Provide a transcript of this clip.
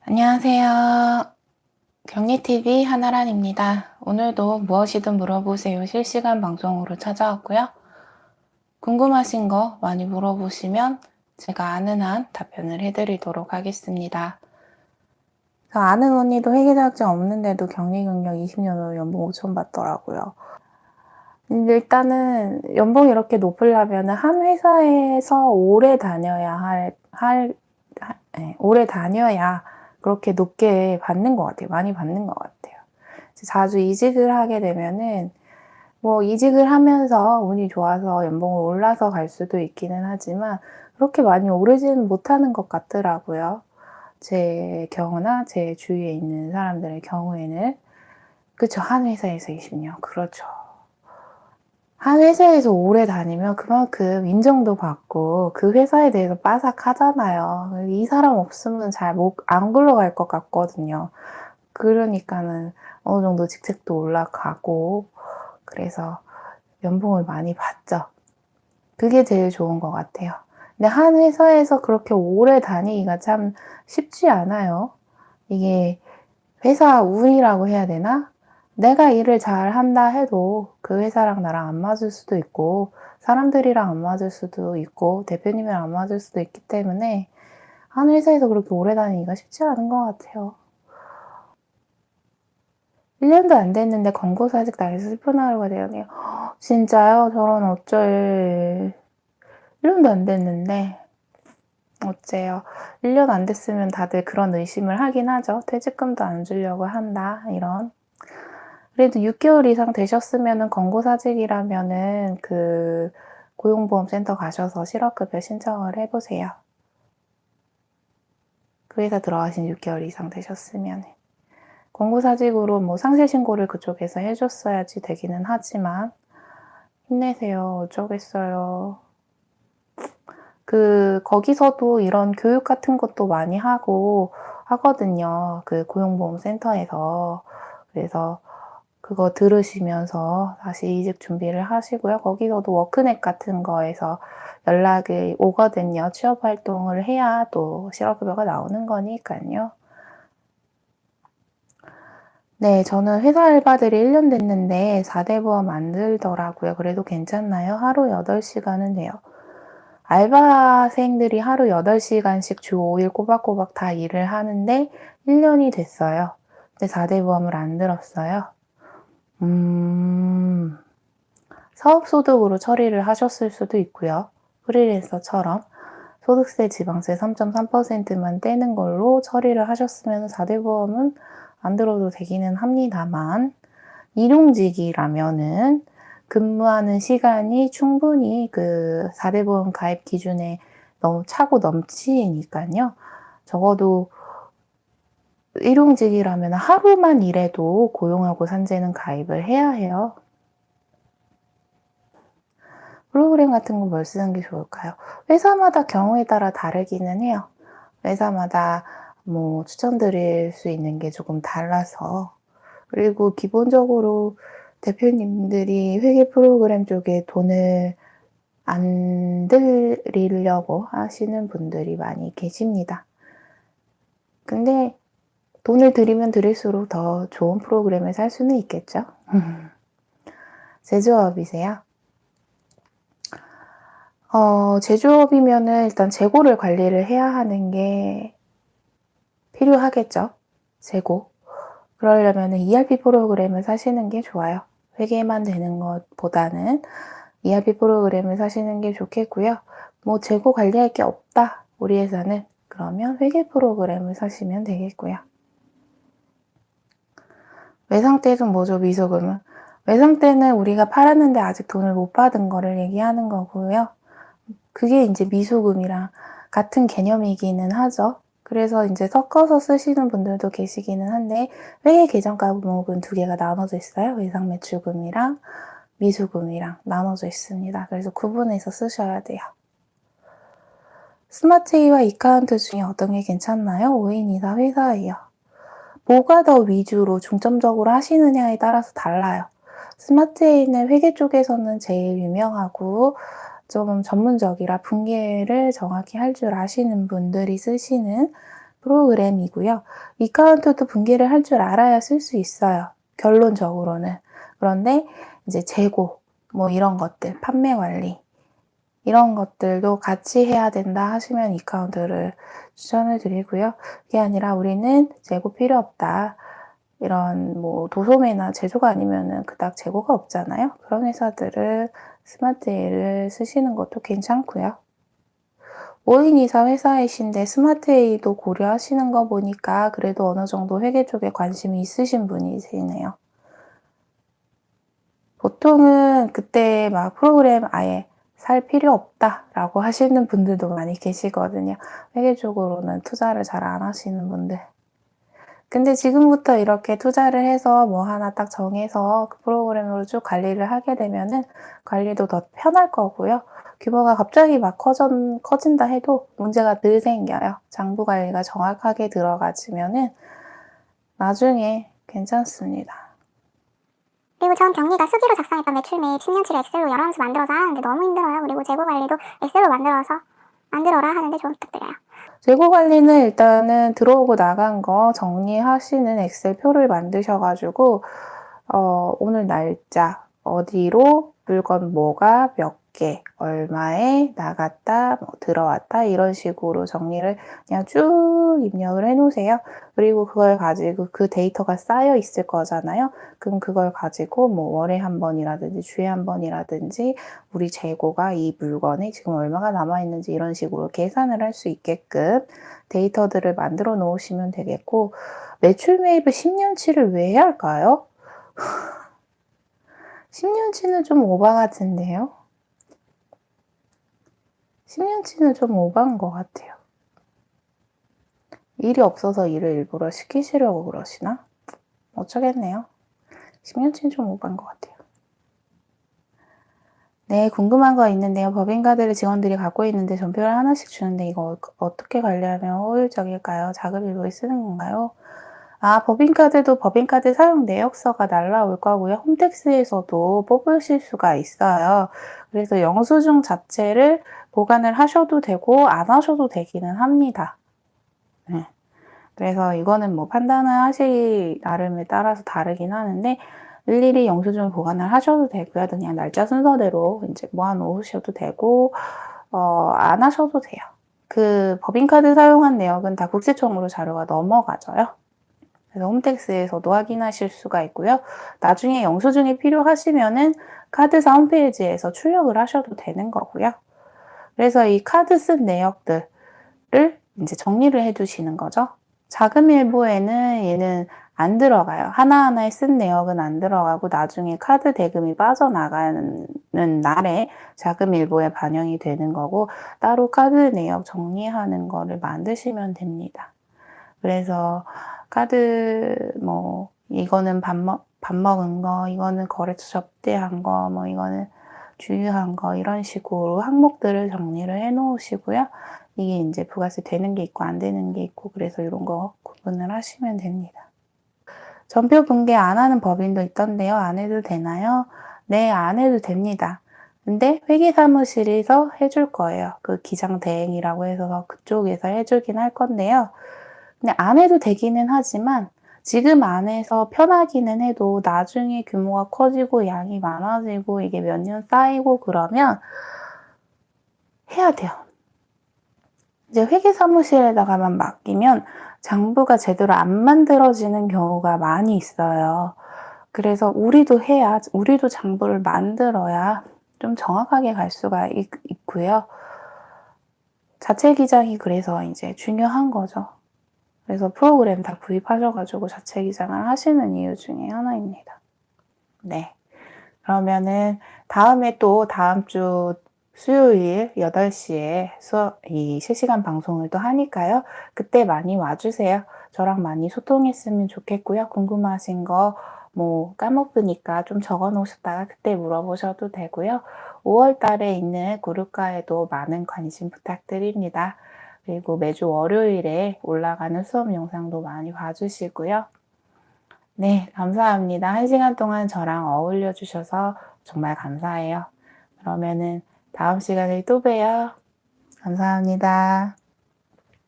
안녕하세요. 격리TV 한아란입니다. 오늘도 무엇이든 물어보세요 실시간 방송으로 찾아왔고요. 궁금하신 거 많이 물어보시면 제가 아는 한 답변을 해드리도록 하겠습니다. 저 아는 언니도 회계자격증 없는데도 격리경력 20년으로 연봉 5천 받더라고요. 일단은 연봉이 이렇게 높으려면 한 회사에서 오래 다녀야 오래 다녀야 그렇게 높게 받는 것 같아요. 많이 받는 것 같아요. 자주 이직을 하게 되면은 뭐 이직을 하면서 운이 좋아서 연봉을 올라서 갈 수도 있기는 하지만 그렇게 많이 오르지는 못하는 것 같더라고요. 제 경우나 제 주위에 있는 사람들의 경우에는. 그쵸. 한 회사에서 20년. 그렇죠. 한 회사에서 오래 다니면 그만큼 인정도 받고 그 회사에 대해서 빠삭하잖아요. 이 사람 없으면 안 굴러갈 것 같거든요. 그러니까는 어느 정도 직책도 올라가고 그래서 연봉을 많이 받죠. 그게 제일 좋은 것 같아요. 근데 한 회사에서 그렇게 오래 다니기가 참 쉽지 않아요. 이게 회사 운이라고 해야 되나? 내가 일을 잘 한다 해도 그 회사랑 나랑 안 맞을 수도 있고 사람들이랑 안 맞을 수도 있고 대표님이랑 안 맞을 수도 있기 때문에 한 회사에서 그렇게 오래 다니기가 쉽지 않은 것 같아요. 1년도 안 됐는데 권고사직 당해서 슬픈 하루가 되었네요. 진짜요? 저런 어쩔. 1년도 안 됐는데 어째요. 1년 안 됐으면 다들 그런 의심을 하긴 하죠. 퇴직금도 안 주려고 한다 이런. 그래도 6개월 이상 되셨으면은 권고사직이라면은 그 고용보험센터 가셔서 실업급여 신청을 해보세요. 그 회사 들어가신 6개월 이상 되셨으면. 권고사직으로 뭐 상실신고를 그쪽에서 해줬어야지 되기는 하지만 힘내세요. 어쩌겠어요. 거기서도 이런 교육 같은 것도 많이 하거든요. 그 고용보험센터에서. 그래서 그거 들으시면서 다시 이직 준비를 하시고요. 거기서도 워크넷 같은 거에서 연락이 오거든요. 취업 활동을 해야 또 실업급여가 나오는 거니까요. 네, 저는 회사 알바들이 1년 됐는데 4대 보험 안 들더라고요. 그래도 괜찮나요? 하루 8시간은 돼요. 알바생들이 하루 8시간씩 주 5일 꼬박꼬박 다 일을 하는데 1년이 됐어요. 근데 4대 보험을 안 들었어요. 사업소득으로 처리를 하셨을 수도 있고요. 프리랜서처럼 소득세, 지방세 3.3%만 떼는 걸로 처리를 하셨으면 4대 보험은 안 들어도 되기는 합니다만 일용직이라면은 근무하는 시간이 충분히 그 4대 보험 가입 기준에 너무 차고 넘치니까요. 적어도 일용직이라면 하루만 일해도 고용하고 산재는 가입을 해야 해요. 프로그램 같은 거 뭘 쓰는 게 좋을까요? 회사마다 경우에 따라 다르기는 해요. 회사마다 뭐 추천드릴 수 있는 게 조금 달라서. 그리고 기본적으로 대표님들이 회계 프로그램 쪽에 돈을 안 들이려고 하시는 분들이 많이 계십니다. 근데 돈을 들이면 들일수록 더 좋은 프로그램을 살 수는 있겠죠? 제조업이세요? 제조업이면은 일단 재고를 관리를 해야 하는 게 필요하겠죠. 재고. 그러려면은 ERP 프로그램을 사시는 게 좋아요. 회계만 되는 것보다는 ERP 프로그램을 사시는 게 좋겠고요. 뭐 재고 관리할 게 없다, 우리 회사는. 그러면 회계 프로그램을 사시면 되겠고요. 외상떼는 뭐죠, 미소금은? 외상떼는 우리가 팔았는데 아직 돈을 못 받은 거를 얘기하는 거고요. 그게 이제 미소금이랑 같은 개념이기는 하죠. 그래서 이제 섞어서 쓰시는 분들도 계시기는 한데 회계 계정 과목은 두 개가 나눠져 있어요. 외상 매출금이랑 미수금이랑 나눠져 있습니다. 그래서 구분해서 쓰셔야 돼요. 스마트이와 이카운트 중에 어떤 게 괜찮나요? 5인 이상 회사예요. 뭐가 더 위주로 중점적으로 하시느냐에 따라서 달라요. 스마트에이는 회계 쪽에서는 제일 유명하고 좀 전문적이라 분계를 정확히 할 줄 아시는 분들이 쓰시는 프로그램이고요. 이 카운트도 분기를 할 줄 알아야 쓸 수 있어요. 결론적으로는. 그런데 이제 재고, 뭐 이런 것들, 판매 관리, 이런 것들도 같이 해야 된다 하시면 이 카운트를 추천을 드리고요. 그게 아니라 우리는 재고 필요 없다. 이런 뭐 도소매나 제조가 아니면은 그닥 재고가 없잖아요. 그런 회사들은 스마트A를 쓰시는 것도 괜찮고요. 5인 이상 회사이신데 스마트A도 고려하시는 거 보니까 그래도 어느 정도 회계 쪽에 관심이 있으신 분이시네요. 보통은 그때 막 프로그램 아예 살 필요 없다라고 하시는 분들도 많이 계시거든요. 회계 쪽으로는 투자를 잘 안 하시는 분들. 근데 지금부터 이렇게 투자를 해서 뭐 하나 딱 정해서 그 프로그램으로 쭉 관리를 하게 되면은 관리도 더 편할 거고요. 규모가 갑자기 막 커진다 해도 문제가 늘 생겨요. 장부 관리가 정확하게 들어가지면은 나중에 괜찮습니다. 그리고 전 경리가 수기로 작성했던 매출 매입 10년치를 엑셀로 여러 함수 만들어서 하는데 너무 힘들어요. 그리고 재고 관리도 엑셀로 만들어라 하는데 좀 부탁드려요. 재고 관리는 일단은 들어오고 나간 거 정리하시는 엑셀 표를 만드셔가지고 오늘 날짜, 어디로, 물건 뭐가 몇 개, 얼마에 나갔다, 뭐 들어왔다 이런 식으로 정리를 그냥 쭉 입력을 해놓으세요. 그리고 그걸 가지고 그 데이터가 쌓여 있을 거잖아요. 그럼 그걸 가지고 뭐 월에 한 번이라든지 주에 한 번이라든지 우리 재고가 이 물건에 지금 얼마가 남아있는지 이런 식으로 계산을 할 수 있게끔 데이터들을 만들어 놓으시면 되겠고, 매출 매입을 10년치를 왜 해야 할까요? 10년치는 좀 오바 같은데요? 10년치는 좀 오바인 것 같아요. 일이 없어서 일을 일부러 시키시려고 그러시나? 어쩌겠네요. 10년치는 좀 오바인 것 같아요. 네, 궁금한 거 있는데요. 법인카드를 직원들이 갖고 있는데 전표를 하나씩 주는데 이거 어떻게 관리하면 효율적일까요? 자급일부에 쓰는 건가요? 법인카드도 법인카드 사용 내역서가 날라올 거고요. 홈택스에서도 뽑으실 수가 있어요. 그래서 영수증 자체를 보관을 하셔도 되고 안 하셔도 되기는 합니다. 네. 그래서 이거는 뭐 판단을 하실 나름에 따라서 다르긴 하는데 일일이 영수증 보관을 하셔도 되고요. 그냥 날짜 순서대로 이제 모아놓으셔도 되고 안 하셔도 돼요. 그 법인카드 사용한 내역은 다 국세청으로 자료가 넘어가져요. 그래서 홈택스에서도 확인하실 수가 있고요. 나중에 영수증이 필요하시면은 카드사 홈페이지에서 출력을 하셔도 되는 거고요. 그래서 이 카드 쓴 내역들을 이제 정리를 해 두시는 거죠. 자금일보에는 얘는 안 들어가요. 하나하나에 쓴 내역은 안 들어가고 나중에 카드 대금이 빠져나가는 날에 자금일보에 반영이 되는 거고 따로 카드 내역 정리하는 거를 만드시면 됩니다. 그래서 카드 뭐 이거는 밥 먹은 거, 이거는 거래처 접대한 거, 뭐 이거는 주유한 거 이런 식으로 항목들을 정리를 해 놓으시고요. 이게 이제 부가세 되는 게 있고 안 되는 게 있고 그래서 이런 거 구분을 하시면 됩니다. 전표 분개 안 하는 법인도 있던데요. 안 해도 되나요? 네, 안 해도 됩니다. 근데 회계사무실에서 해줄 거예요. 그 기장대행이라고 해서 그쪽에서 해주긴 할 건데요. 근데 안 해도 되기는 하지만 지금 안 해서 편하기는 해도 나중에 규모가 커지고 양이 많아지고 이게 몇 년 쌓이고 그러면 해야 돼요. 이제 회계사무실에다가만 맡기면 장부가 제대로 안 만들어지는 경우가 많이 있어요. 그래서 우리도 장부를 만들어야 좀 정확하게 갈 수가 있고요. 자체 기장이 그래서 이제 중요한 거죠. 그래서 프로그램 다 구입하셔가지고 자체 기장을 하시는 이유 중에 하나입니다. 네. 그러면은 다음에 또 다음 주 수요일 8시에 이 실시간 방송을 또 하니까요. 그때 많이 와주세요. 저랑 많이 소통했으면 좋겠고요. 궁금하신 거 뭐 까먹으니까 좀 적어 놓으셨다가 그때 물어보셔도 되고요. 5월 달에 있는 그룹가에도 많은 관심 부탁드립니다. 그리고 매주 월요일에 올라가는 수업 영상도 많이 봐주시고요. 네, 감사합니다. 1시간 동안 저랑 어울려 주셔서 정말 감사해요. 그러면은 다음 시간에 또 봬요. 감사합니다.